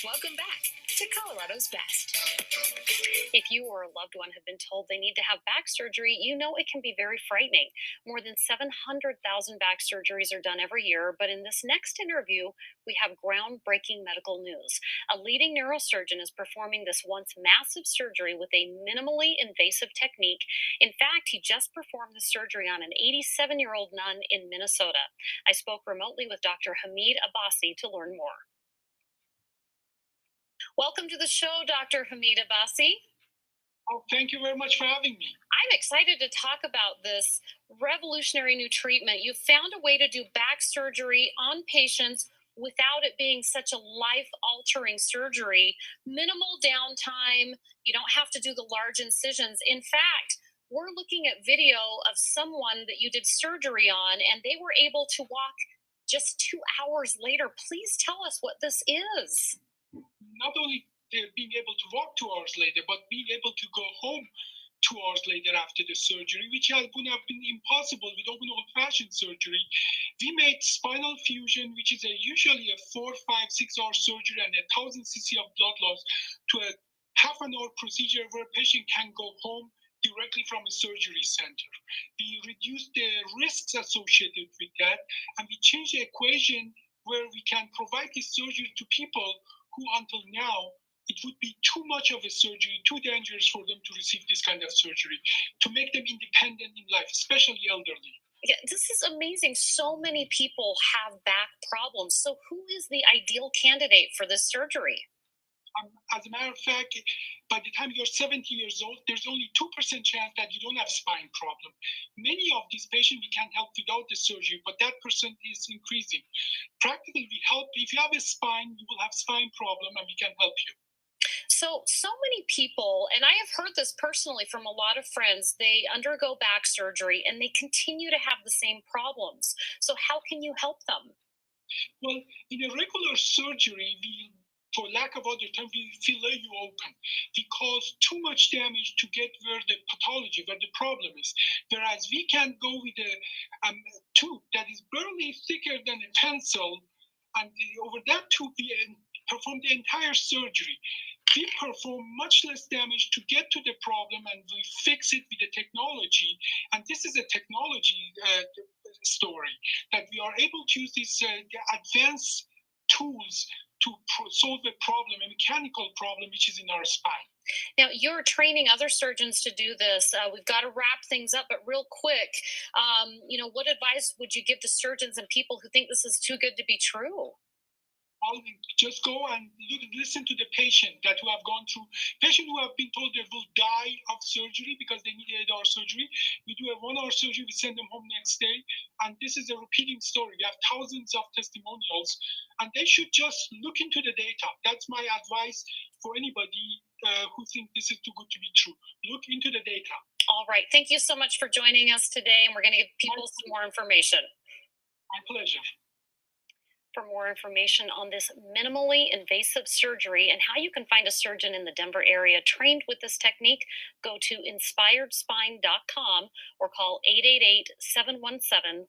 Welcome back to Colorado's Best. If you or a loved one have been told they need to have back surgery, you know it can be very frightening. More than 700,000 back surgeries are done every year, but in this next interview, we have groundbreaking medical news. A leading neurosurgeon is performing this once massive surgery with a minimally invasive technique. In fact, he just performed the surgery on an 87-year-old nun in Minnesota. I spoke remotely with Dr. Hamid Abbasi to learn more. Welcome to the show, Dr. Hamid Abbasi. Oh, thank you very much for having me. I'm excited to talk about this revolutionary new treatment. You've found a way to do back surgery on patients without it being such a life-altering surgery. Minimal downtime. You don't have to do the large incisions. In fact, we're looking at video of someone that you did surgery on, and they were able to walk just 2 hours later. Please tell us what this is. Not only being able to walk 2 hours later, but being able to go home 2 hours later after the surgery, which would have been impossible with open old-fashioned surgery. We made spinal fusion, which is usually a 4, 5, 6 hour surgery and 1,000 cc of blood loss, to a half an hour procedure where a patient can go home directly from a surgery center. We reduced the risks associated with that, and we changed the equation where we can provide this surgery to people who until now it would be too much of a surgery, too dangerous for them to receive this kind of surgery, to make them independent in life, especially elderly. Yeah, this is amazing. So many people have back problems. So who is the ideal candidate for this surgery? As a matter of fact, by the time you're 70 years old, there's only 2% chance that you don't have spine problem. Many of these patients we can help without the surgery, but that percent is increasing. Practically, we help. If you have a spine, you will have spine problem, and we can help you. So many people, and I have heard this personally from a lot of friends, they undergo back surgery and they continue to have the same problems. So how can you help them? Well, in a regular surgery, for lack of other term, we fillet you open. We cause too much damage to get where the pathology, where the problem is. Whereas we can go with a tube that is barely thicker than a pencil, and over that tube we perform the entire surgery. We perform much less damage to get to the problem, and we fix it with the technology. And this is a technology story, that we are able to use these advanced tools to solve a problem, a mechanical problem, which is in our spine. Now, you're training other surgeons to do this. We've got to wrap things up, but real quick, what advice would you give to surgeons and people who think this is too good to be true? I'll just go and listen to the patient who have gone through, patient who have been told they will die of surgery because they need 8 hour surgery. We do a 1 hour surgery, we send them home next day. And this is a repeating story. We have thousands of testimonials, and they should just look into the data. That's my advice for anybody who thinks this is too good to be true. Look into the data. All right. Thank you so much for joining us today, and we're going to give people some more information. My pleasure. For more information on this minimally invasive surgery and how you can find a surgeon in the Denver area trained with this technique, go to inspiredspine.com or call 888-717-1099.